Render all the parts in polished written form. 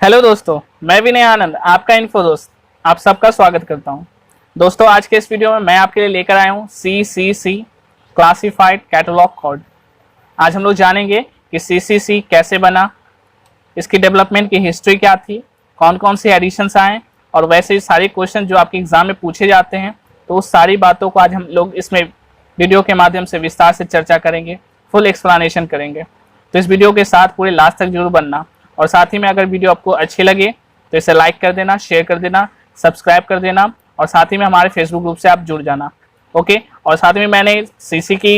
Hello दोस्तों, मैं विनय आनंद आपका इन्फो दोस्त आप सबका स्वागत करता हूं। दोस्तों, आज के इस वीडियो में मैं आपके लिए लेकर आया हूं CCC क्लासिफाइड कैटलॉग कोड। आज हम लोग जानेंगे कि CCC कैसे बना, इसकी डेवलपमेंट की हिस्ट्री क्या थी, कौन कौन से एडिशंस आए और वैसे ही सारे क्वेश्चन जो आपके एग्जाम में पूछे जाते हैं। तो उस सारी बातों को आज हम लोग इसमें वीडियो के माध्यम से विस्तार से चर्चा करेंगे, फुल एक्सप्लेनेशन करेंगे। तो इस वीडियो के साथ पूरे लास्ट तक जरूर बनना और साथ ही में अगर वीडियो आपको अच्छी लगे तो इसे लाइक कर देना, शेयर कर देना, सब्सक्राइब कर देना और साथ ही में हमारे फेसबुक ग्रुप से आप जुड़ जाना। ओके। और साथ में मैंने सीसी की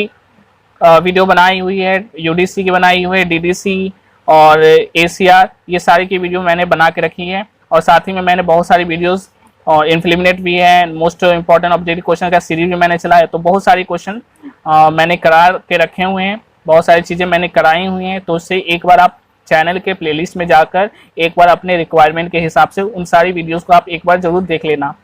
वीडियो बनाई हुई है, यूडीसी की बनाई हुई है, डीडीसी और एसीआर, ये सारी की वीडियो मैंने बना के रखी है। और साथ ही में मैंने बहुत सारी वीडियोस और इन्फ्लिमिनेट भी है, मोस्ट इंपॉर्टेंट ऑब्जेक्टिव क्वेश्चन का सीरीज भी मैंने चलाया। तो बहुत सारी क्वेश्चन मैंने करा के रखे हुए हैं, बहुत सारी चीज़ें मैंने कराई हुई हैं। तो उससे एक बार आप चैनल के प्लेलिस्ट में जाकर एक बार अपने रिक्वायरमेंट के हिसाब से उन सारी वीडियोस को आप एक बार जरूर देख लेना,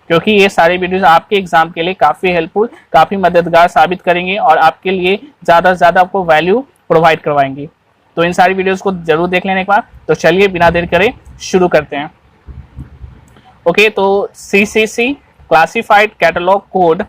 क्योंकि ये सारी वीडियोस आपके एग्जाम के लिए काफ़ी हेल्पफुल, काफ़ी मददगार साबित करेंगे और आपके लिए ज़्यादा से ज़्यादा आपको वैल्यू प्रोवाइड करवाएंगे। तो इन सारी वीडियोस को जरूर देख लेने के बाद तो चलिए बिना देर करे शुरू करते हैं। ओके, तो CCC क्लासिफाइड कैटलॉग कोड,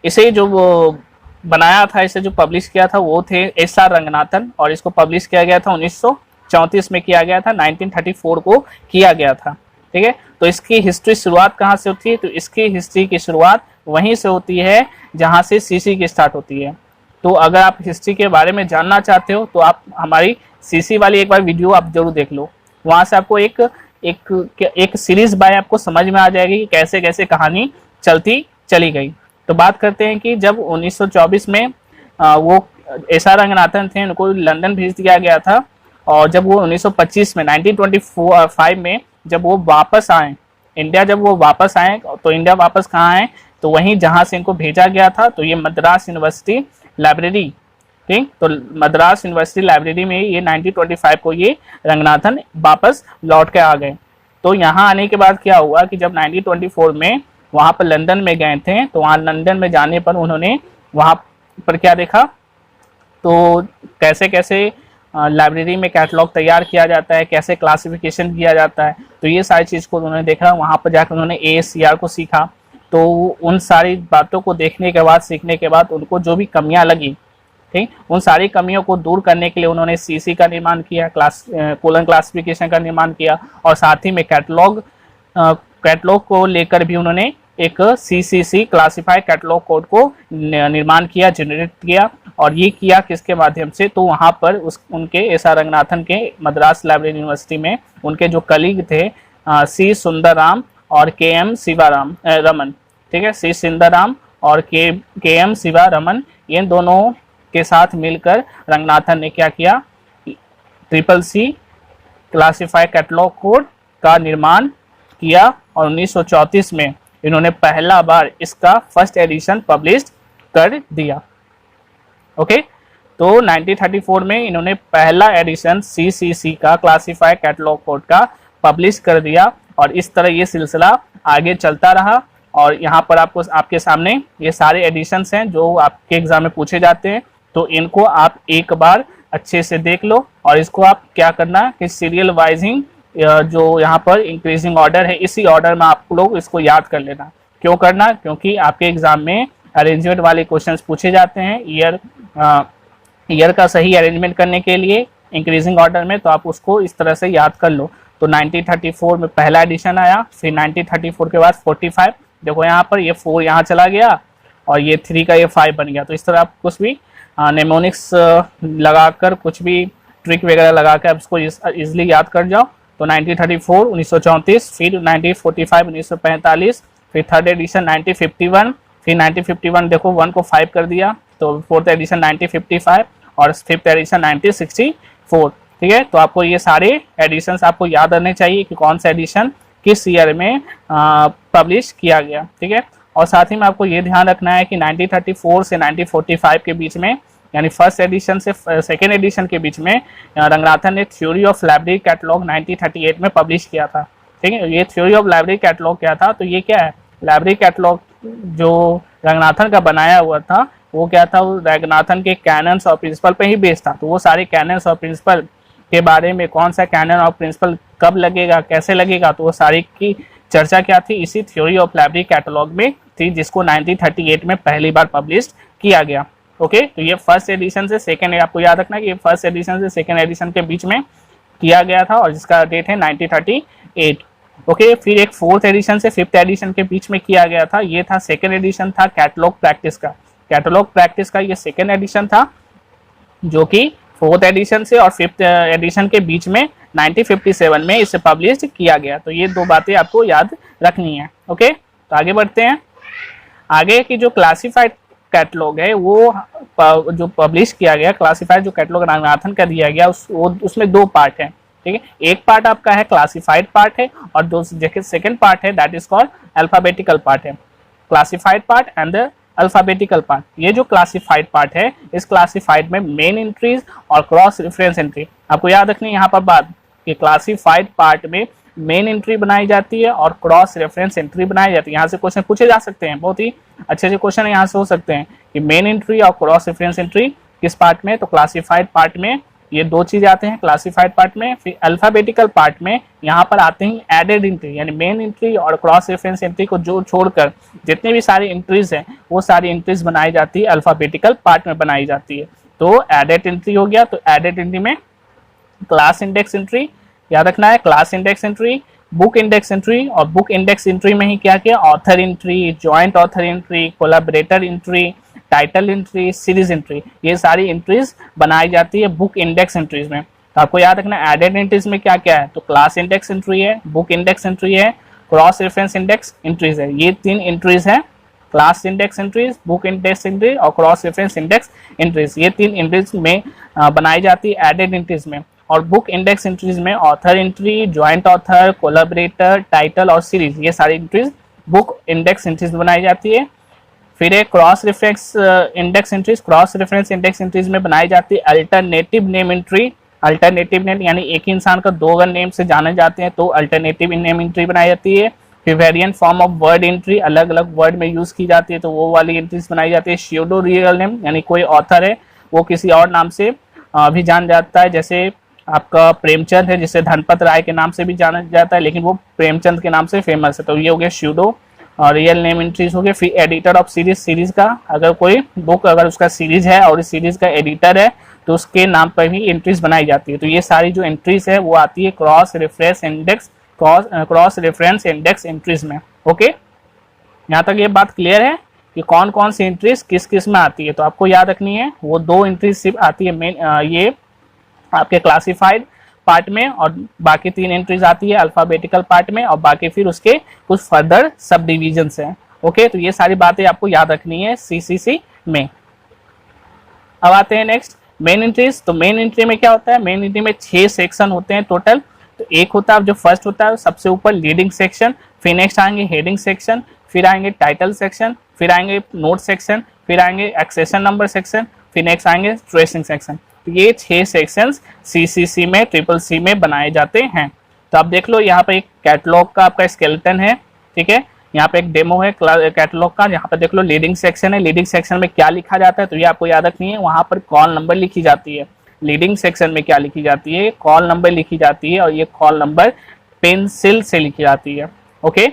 इसे जो वो बनाया था, इसे जो पब्लिश किया था वो थे SR रंगनाथन और इसको पब्लिश किया गया था 1934 में किया गया था, 1934 को किया गया था। ठीक है, तो इसकी हिस्ट्री शुरुआत कहाँ से होती है? तो इसकी हिस्ट्री की शुरुआत वहीं से होती है जहाँ से CC की स्टार्ट होती है। तो अगर आप हिस्ट्री के बारे में जानना चाहते हो तो आप हमारी CC वाली एक बार वीडियो आप जरूर देख लो, वहाँ से आपको एक सीरीज बाय आपको समझ में आ जाएगी कि कैसे कैसे कहानी चलती चली गई। तो बात करते हैं कि जब 1924 में वो SR रंगनाथन थे, उनको लंदन भेज दिया गया था और जब वो 1925 में 1925 में जब वो वापस आए इंडिया, जब वो वापस आए तो इंडिया वापस कहाँ आए? तो वहीं जहाँ से इनको भेजा गया था, तो ये मद्रास यूनिवर्सिटी लाइब्रेरी, ठीक, तो मद्रास यूनिवर्सिटी लाइब्रेरी में ये 1925 को ये रंगनाथन वापस लौट के आ गए। तो यहाँ आने के बाद क्या हुआ कि जब 1924 में वहाँ पर लंदन में गए थे, तो वहाँ लंदन में जाने पर उन्होंने वहाँ पर क्या देखा, तो कैसे कैसे लाइब्रेरी में कैटलॉग तैयार किया जाता है, कैसे क्लासिफिकेशन किया जाता है, तो ये सारी चीज़ को उन्होंने देखा। वहाँ पर जाकर उन्होंने ASCR को सीखा। तो उन सारी बातों को देखने के बाद, सीखने के बाद उनको जो भी कमियाँ लगी, ठीक, उन सारी कमियों को दूर करने के लिए उन्होंने CC का निर्माण किया, कोलन क्लासिफिकेशन का निर्माण किया और साथ ही में कैटलॉग को लेकर भी उन्होंने एक CCC क्लासिफाइड कैटलॉग कोड को निर्माण किया, जनरेट किया। और ये किया किसके माध्यम से? तो वहाँ पर उनके SR रंगनाथन के मद्रास लाइब्रेरी यूनिवर्सिटी में उनके जो कलीग थे C सुंदरराम और KM शिवाराम रमन, ठीक है, C सुंदरराम और KM शिवारमन, इन दोनों के साथ मिलकर रंगनाथन ने क्या किया? CCC क्लासिफाइड कैटलॉग कोड का निर्माण किया और 1934 में इन्होंने पहला बार इसका फर्स्ट एडिशन पब्लिश कर दिया। ओके, तो 1934 में इन्होंने पहला एडिशन CCC का क्लासिफाइड कैटलॉग कोड का पब्लिश कर दिया और इस तरह ये सिलसिला आगे चलता रहा। और यहाँ पर आपको आपके सामने ये सारे एडिशंस हैं जो आपके एग्जाम में पूछे जाते हैं, तो इनको आप एक बार अच्छे से देख लो और इसको आप क्या करना कि सीरियल वाइजिंग जो यहाँ पर इंक्रीजिंग ऑर्डर है, इसी ऑर्डर में आप लोग इसको याद कर लेना। क्यों करना? क्योंकि आपके एग्जाम में अरेंजमेंट वाले क्वेश्चंस पूछे जाते हैं ईयर का सही अरेंजमेंट करने के लिए इंक्रीजिंग ऑर्डर में, तो आप उसको इस तरह से याद कर लो। तो 1934 में पहला एडिशन आया, फिर 1934 के बाद 45, देखो यहाँ पर ये 4 यहाँ चला गया और ये 3 का ये 5 बन गया। तो इस तरह आप कुछ भी नेमोनिक्स लगाकर, कुछ भी ट्रिक वगैरह लगाकर आप इसको इजिली याद कर जाओ। तो 1934 1934, फिर 1945 1945, फिर थर्ड एडिशन 1951, फिर 1951 देखो 1 को 5 कर दिया, तो फोर्थ एडिशन 1955 और फिफ्थ एडिशन 1964। ठीक है, तो आपको ये सारे एडिशंस आपको याद रहने चाहिए कि कौन सा एडिशन किस ईयर में पब्लिश किया गया। ठीक है, और साथ ही में आपको ये ध्यान रखना है कि 1934 से 1945 के बीच में, यानी फर्स्ट एडिशन से सेकेंड एडिशन के बीच में, रंगनाथन ने थ्योरी ऑफ लाइब्रेरी कैटलॉग 1938 में पब्लिश किया था। ठीक है, ये थ्योरी ऑफ लाइब्रेरी कैटलॉग क्या था? तो ये क्या है, लाइब्रेरी कैटलॉग जो रंगनाथन का बनाया हुआ था वो क्या था, वो रंगनाथन के कैनन्स और प्रिंसिपल पे ही बेस्ड था। तो वो सारे कैनन्स और प्रिंसिपल के बारे में, कौन सा कैनन और प्रिंसिपल कब लगेगा, कैसे लगेगा, तो वो सारी की चर्चा क्या थी, इसी थ्योरी ऑफ लाइब्रेरी कैटलॉग में थी, जिसको 1938 में पहली बार पब्लिश किया गया। ओके, तो ये फर्स्ट एडिशन से सेकेंड, आपको याद रखना कि ये फर्स्ट एडिशन से सेकेंड एडिशन के बीच में किया गया था और जिसका डेट है 1938। ओके, फिर एक फोर्थ एडिशन से फिफ्थ एडिशन के बीच में किया गया था, ये था सेकेंड एडिशन था कैटलॉग प्रैक्टिस का। कैटलॉग प्रैक्टिस का ये सेकेंड एडिशन था, जो कि फोर्थ एडिशन से और फिफ्थ एडिशन के बीच में 1957 में इसे पब्लिश किया गया। तो ये दो बातें आपको याद रखनी है। ओके, तो आगे बढ़ते हैं। आगे की जो क्लासिफाइड कैटलॉग है वो जो पब्लिश किया गया, क्लासिफाइड जो कैटलॉग रंगनाथन का दिया गया उसमें दो पार्ट है। ठीक है, एक पार्ट आपका है क्लासिफाइड पार्ट है और दो सेकेंड पार्ट है that is called alphabetical part है। Classified part and the alphabetical part. ये जो क्लासिफाइड पार्ट है, इस क्लासिफाइड में मेन एंट्रीज और क्रॉस रेफरेंस एंट्री, आपको याद रखनी है यहाँ पर बात कि क्लासिफाइड पार्ट में मेन एंट्री बनाई जाती है और क्रॉस रेफरेंस एंट्री बनाई जाती है। यहाँ से क्वेश्चन पूछे जा सकते हैं, बहुत ही अच्छे अच्छे क्वेश्चन यहाँ से हो सकते हैं कि मेन एंट्री और क्रॉस रेफरेंस एंट्री किस पार्ट में, तो क्लासिफाइड पार्ट में ये दो चीजें आते हैं क्लासिफाइड पार्ट में। फिर अल्फाबेटिकल पार्ट में यहाँ पर आते हैं एडेड एंट्री, यानी मेन एंट्री और क्रॉस रेफरेंस एंट्री को जो छोड़कर जितने भी सारी एंट्रीज हैं वो सारी एंट्रीज बनाई जाती है अल्फाबेटिकल पार्ट में बनाई जाती है। तो एडेड एंट्री हो गया, तो एडेड एंट्री में क्लास इंडेक्स एंट्री याद रखना है, class index entry, book index entry, और बुक इंडेक्स एंट्री में ही क्या किया, author entry, joint author entry, collaborator entry, title entry, series entry, ये सारी एंट्रीज बनाई जाती है बुक इंडेक्स एंट्रीज में। तो आपको याद रखना एडेड एंट्रीज में क्या क्या है, तो क्लास इंडेक्स एंट्री है, बुक इंडेक्स एंट्री है, क्रॉस रेफरेंस इंडेक्स एंट्रीज है। ये तीन एंट्रीज है, class index entries, book index entry और क्रॉस रेफरेंस इंडेक्स एंट्रीज। ये तीन एंट्रीज में बनाई जाती है एडेड एंट्रीज में। और बुक इंडेक्स एंट्रीज में author entry, joint author, collaborator, title और सीरीज, ये सारी एंट्रीज बुक इंडेक्स एंट्रीज में बनाई जाती है। फिर एक cross reference index entries, cross reference index entries में बनाई जाती है alternative name entry. Alternative name यानी एक ही इंसान का दो अगर नेम से जाने जाते हैं तो अल्टरनेटिव नेम एंट्री बनाई जाती है। फिर variant form of word entry, अलग अलग वर्ड में यूज की जाती है तो वो वाली एंट्रीज बनाई जाती है। स्यूडो रियल नेम यानी कोई ऑथर है वो किसी और नाम से भी जान जाता है, जैसे आपका प्रेमचंद है जिसे धनपत राय के नाम से भी जाना जाता है लेकिन वो प्रेमचंद के नाम से फेमस है, तो ये हो गया स्यूडो और रियल नेम एंट्रीज हो गए। फिर एडिटर ऑफ सीरीज, सीरीज का अगर कोई बुक अगर उसका सीरीज है और इस सीरीज का एडिटर है तो उसके नाम पर भी एंट्रीज बनाई जाती है। तो ये सारी जो एंट्रीज है वो आती है cross reference index, cross reference index entries में। ओके, यहाँ तक ये बात क्लियर है कि कौन कौन सी एंट्रीज किस किस में आती है। तो आपको याद रखनी है वो दो एंट्रीज सिर्फ आती है मेन ये आपके क्लासिफाइड पार्ट में और बाकी तीन एंट्रीज आती है अल्फाबेटिकल पार्ट में और बाकी फिर उसके कुछ फर्दर सब डिविजन्स हैं। ओके, तो ये सारी बातें आपको याद रखनी है सीसीसी में। अब आते हैं नेक्स्ट मेन एंट्रीज। तो मेन एंट्री में क्या होता है, मेन एंट्री में 6 सेक्शन होते हैं टोटल। तो एक होता है जो फर्स्ट होता है सबसे ऊपर लीडिंग सेक्शन, फिर नेक्स्ट आएंगे हेडिंग सेक्शन, फिर आएंगे टाइटल सेक्शन, फिर आएंगे नोट सेक्शन, फिर आएंगे एक्सेशन नंबर सेक्शन, फिर नेक्स्ट आएंगे ट्रेसिंग सेक्शन। तो ये 6 सेक्शंस सीसीसी में ट्रिपल सी में बनाए जाते हैं। तो आप देख लो यहाँ पे एक कैटलॉग का आपका स्केलेटन है, ठीक है, यहाँ पे एक डेमो है कैटलॉग का। यहाँ पे देख लो लीडिंग सेक्शन है, लीडिंग सेक्शन में क्या लिखा जाता है तो ये आपको याद रखनी है, वहां पर कॉल नंबर लिखी जाती है। लीडिंग सेक्शन में क्या लिखी जाती है, कॉल नंबर लिखी जाती है और ये कॉल नंबर पेंसिल से लिखी जाती है। ओके,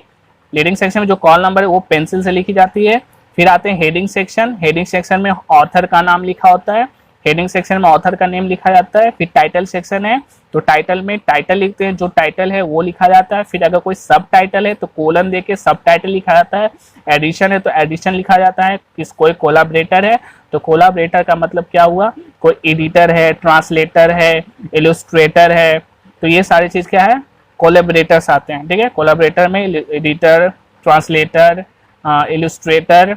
लीडिंग सेक्शन में जो कॉल नंबर है वो पेंसिल से लिखी जाती है। फिर आते हैं हेडिंग सेक्शन, हेडिंग सेक्शन में ऑथर का नाम लिखा होता है, हेडिंग सेक्शन में ऑथर का नेम लिखा जाता है। फिर टाइटल सेक्शन है तो टाइटल में टाइटल लिखते हैं, जो टाइटल है वो लिखा जाता है। फिर अगर कोई सब टाइटल है तो कोलन देके सब टाइटल लिखा जाता है। एडिशन है तो एडिशन लिखा जाता है। कोई कोलैबोरेटर है तो कोलैबोरेटर का मतलब क्या हुआ, कोई एडिटर है, ट्रांसलेटर है, इलस्ट्रेटर है, तो ये सारी चीज क्या है, कोलैबोरेटर्स आते हैं। ठीक है, कोलैबोरेटर में एडिटर, ट्रांसलेटर, इलस्ट्रेटर,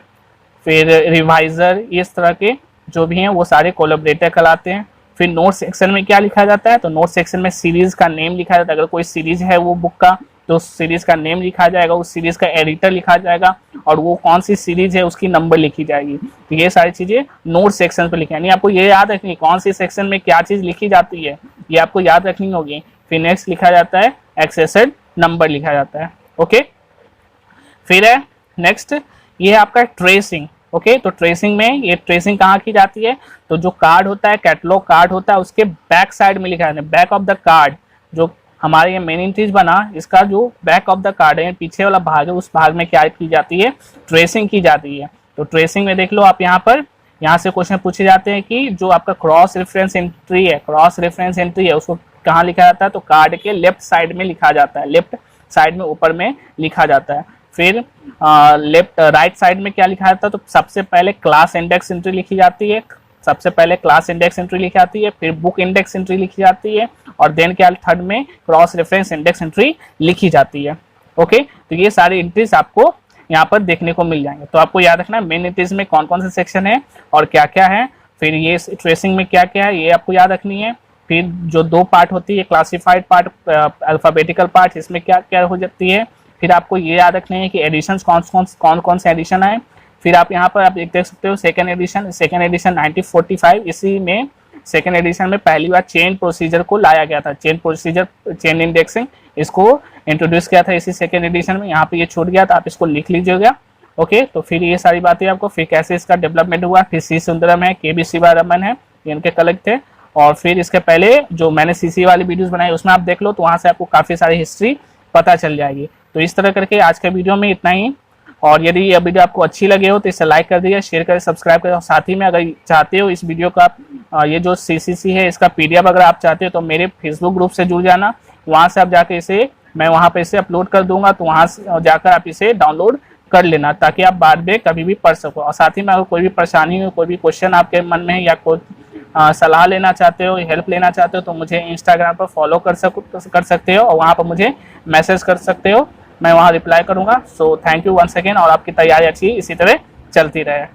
फिर रिवाइजर, इस तरह के जो भी हैं वो सारे कोलैबोरेटर कहलाते हैं। फिर नोट सेक्शन में क्या लिखा जाता है, तो नोट सेक्शन में सीरीज का नेम लिखा जाता है। अगर कोई सीरीज है वो बुक का तो उस सीरीज का नेम लिखा जाएगा, उस सीरीज का एडिटर लिखा जाएगा और वो कौन सी सीरीज है उसकी नंबर लिखी जाएगी। तो ये सारी चीजें नोट सेक्शन पर लिखी, यानी आपको ये याद रखनी कौन सी सेक्शन में क्या चीज लिखी जाती है, ये आपको याद रखनी होगी। फिर नेक्स्ट लिखा जाता है एक्सेसर नंबर लिखा जाता है। ओके, फिर है नेक्स्ट ये है आपका ट्रेसिंग। ओके, तो ट्रेसिंग में ये ट्रेसिंग कहाँ की जाती है, तो जो कार्ड होता है, कैटलॉग कार्ड होता है, उसके बैक साइड में लिखा है, बैक ऑफ द कार्ड, जो हमारे ये मेन एंट्रीज बना, इसका जो बैक ऑफ द कार्ड है, पीछे वाला भाग है, उस भाग में क्या की जाती है, ट्रेसिंग की जाती है। तो ट्रेसिंग में देख लो आप यहाँ से क्वेश्चन पूछे जाते हैं कि जो आपका क्रॉस रेफरेंस एंट्री है, क्रॉस रेफरेंस एंट्री है, उसको कहाँ लिखा जाता है, तो कार्ड के लेफ्ट साइड में लिखा जाता है, लेफ्ट साइड में ऊपर में लिखा जाता है। फिर लेफ्ट राइट साइड में क्या लिखा जाता है, तो सबसे पहले क्लास इंडेक्स एंट्री लिखी जाती है, सबसे पहले क्लास इंडेक्स एंट्री लिखी जाती है, फिर बुक इंडेक्स एंट्री लिखी जाती है, और देन क्या थर्ड में क्रॉस रेफरेंस इंडेक्स एंट्री लिखी जाती है। ओके, तो ये सारी एंट्रीज आपको यहाँ पर देखने को मिल जाएंगे। तो आपको याद रखना है मेन एंट्रीज में कौन कौन से सेक्शन है और क्या क्या है, फिर ये ट्रेसिंग में क्या क्या है, ये आपको याद रखनी है। फिर जो दो पार्ट होती है, क्लासिफाइड पार्ट, अल्फाबेटिकल पार्ट, इसमें क्या क्या हो जाती है। फिर आपको ये याद रखना है कि एडिशन कौन कौन से एडिशन है। फिर आप यहाँ पर आप देख सकते हो सेकेंड एडिशन 1945, इसी में सेकेंड एडिशन में पहली बार चेन प्रोसीजर को लाया गया था, चेन प्रोसीजर, चेन इंडेक्सिंग, इसको इंट्रोड्यूस किया था इसी सेकेंड एडिशन में। यहाँ पे ये छूट गया था, आप इसको लिख लीजिएगा। ओके, तो फिर ये सारी बातें आपको, फिर कैसे इसका डेवलपमेंट हुआ, फिर सी सुंदरम है, के बी शिवारमन है, ये इनके कलेक्ट थे। और फिर इसके पहले जो मैंने सीसी वाली वीडियोस बनाई उसमें आप देख लो, तो वहाँ से आपको काफ़ी सारी हिस्ट्री पता चल जाएगी। तो इस तरह करके आज के वीडियो में इतना ही। और यदि ये वीडियो आपको अच्छी लगे हो तो इसे लाइक कर दीजिए, शेयर करें, सब्सक्राइब करें। और साथ ही में अगर चाहते हो इस वीडियो का ये जो सीसीसी है इसका पीडीएफ अगर आप चाहते हो तो मेरे फेसबुक ग्रुप से जुड़ जाना, वहाँ से आप जाके इसे मैं वहाँ पे इसे अपलोड कर दूंगा, तो वहाँ से जाकर आप इसे डाउनलोड कर लेना ताकि आप बाद में कभी भी पढ़ सको। और साथ ही में अगर कोई भी परेशानी हो, कोई भी क्वेश्चन आपके मन में है या कोई सलाह लेना चाहते हो, हेल्प लेना चाहते हो, तो मुझे इंस्टाग्राम पर फॉलो कर सकते हो और वहाँ पर मुझे मैसेज कर सकते हो, मैं वहाँ रिप्लाई करूँगा। So thank you once again, और आपकी तैयारी अच्छी इसी तरह चलती रहे।